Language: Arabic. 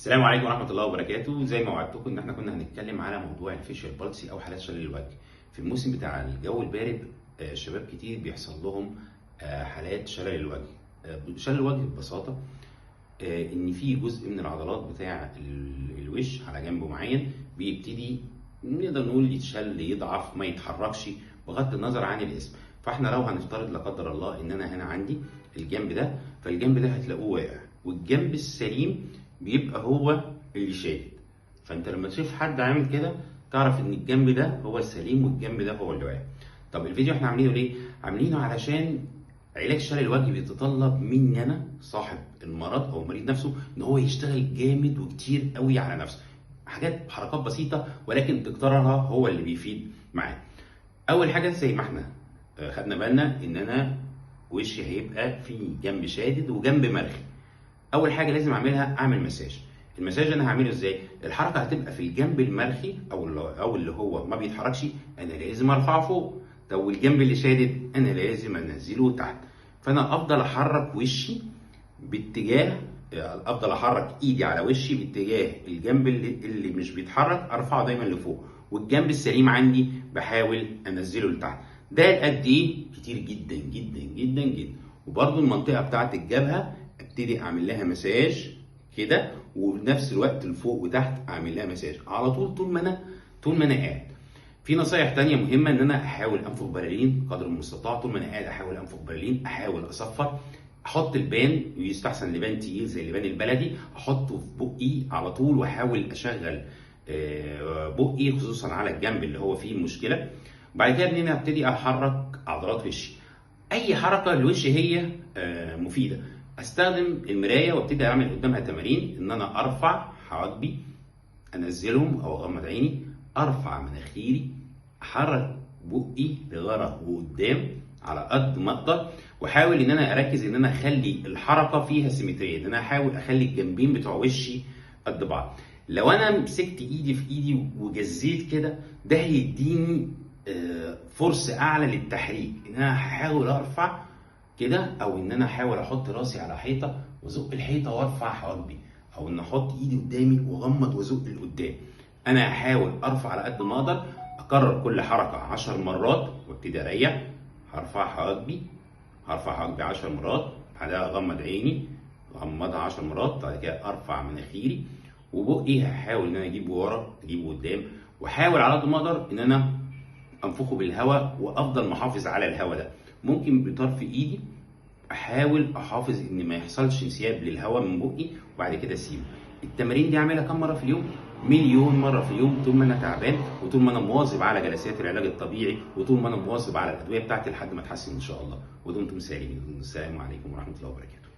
السلام عليكم ورحمة الله وبركاته. زي ما وعدتكم ان احنا كنا هنتكلم على موضوع الفيشيال بالسي او حالات شلل الوجه. في الموسم بتاع الجو البارد شباب كتير بيحصل لهم حالات شلل الوجه. شلل الوجه ببساطة ان في جزء من العضلات بتاع الوش على جنب معين بيبتدي نقدر نقول يتشل، يضعف، ما يتحركش بغض النظر عن الاسم. فاحنا لو هنفترض لا قدر الله ان انا هنا عندي الجنب ده، فالجنب ده هتلاقوه واقع، والجنب السليم بيبقى هو اللي شادد. فانت لما تشوف حد عامل كده تعرف ان الجنب ده هو السليم والجنب ده هو اللي واقع. طب الفيديو احنا عاملينه ليه؟ عاملينه علشان علاج شلل الوجه بيتطلب مني انا صاحب المرض او المريض نفسه ان هو يشتغل جامد وكتير قوي على نفسه. حركات بسيطه ولكن تكرارها هو اللي بيفيد معاه. اول حاجه زي ما احنا خدنا بالنا ان انا وشي هيبقى في جنب شادد وجنب مرخي. اول حاجه لازم اعمل مساج. المساج انا هعمله ازاي؟ الحركه هتبقى في الجنب المرخي او اللي هو ما بيتحركش، انا لازم ارفعه فوق. طب والجنب اللي شادد انا لازم انزله تحت. فانا افضل احرك وشي باتجاه، افضل احرك ايدي على وشي باتجاه الجنب اللي مش بيتحرك، ارفعه دايما لفوق، والجنب السليم عندي بحاول انزله لتحت. ده قد ايه؟ كتير جدا جدا جدا جدا. وبرده المنطقه بتاعت الجبهه ابتدي اعمل لها مساج كده، وفي نفس الوقت لفوق وتحت اعمل لها مساج على طول طول ما انا قاعد. في نصايح تانية مهمة ان انا احاول انفخ بلالين قدر المستطاع طول ما انا قاعد، احاول انفخ بلالين، احاول اصفر، احط البان، يستحسن لبان تقيل زي اللبان البلدي، احطه في بقي على طول واحاول اشغل بقي خصوصا على الجنب اللي هو فيه المشكلة. وبعد كده ان انا ابتدي احرك عضلات وشي. اي حركة للوش هي مفيدة. استخدم المرايه وابتدي اعمل قدامها تمارين ان انا ارفع حواجبي، انزلهم او اغمض عيني، ارفع مناخيري، احرك بقي لورا وقدام على قد ما اقدر، واحاول ان انا اركز ان انا اخلي الحركه فيها سيمتريه، ان انا احاول اخلي الجنبين بتوع وشي قد بعض. لو انا مسكت ايدي في ايدي وجزيت كده ده هيديني فرصه اعلى للتحريك، ان انا هحاول ارفع كده، او ان انا احاول احط راسي على حيطه وازق الحيطه وارفع حواجبي، او ان احط ايدي قدامي واغمض وازق لقدام. انا هحاول ارفع على قد ما اقدر، اكرر كل حركه 10 مرات وابتدي اريح. هرفع حواجبي 10 مرات، بعدها اغمض عيني اغمضها 10 مرات، بعد كده ارفع مناخيري، وبقي هحاول ان انا اجيبه ورا اجيبه قدام، واحاول على قد ما اقدر ان انا انفخه بالهواء وافضل محافظ على الهواء ده. ممكن بطرف ايدي احاول احافظ ان ما يحصلش انسياب للهواء من بقي وبعد كده اسيبه. التمارين دي اعملها كم مره في اليوم؟ مليون مره في اليوم، طول ما انا تعبان وطول ما انا مواظب على جلسات العلاج الطبيعي وطول ما انا مواظب على الادويه بتاعتي لحد ما اتحسن ان شاء الله. ودمتم سالمين. السلام عليكم ورحمه الله وبركاته.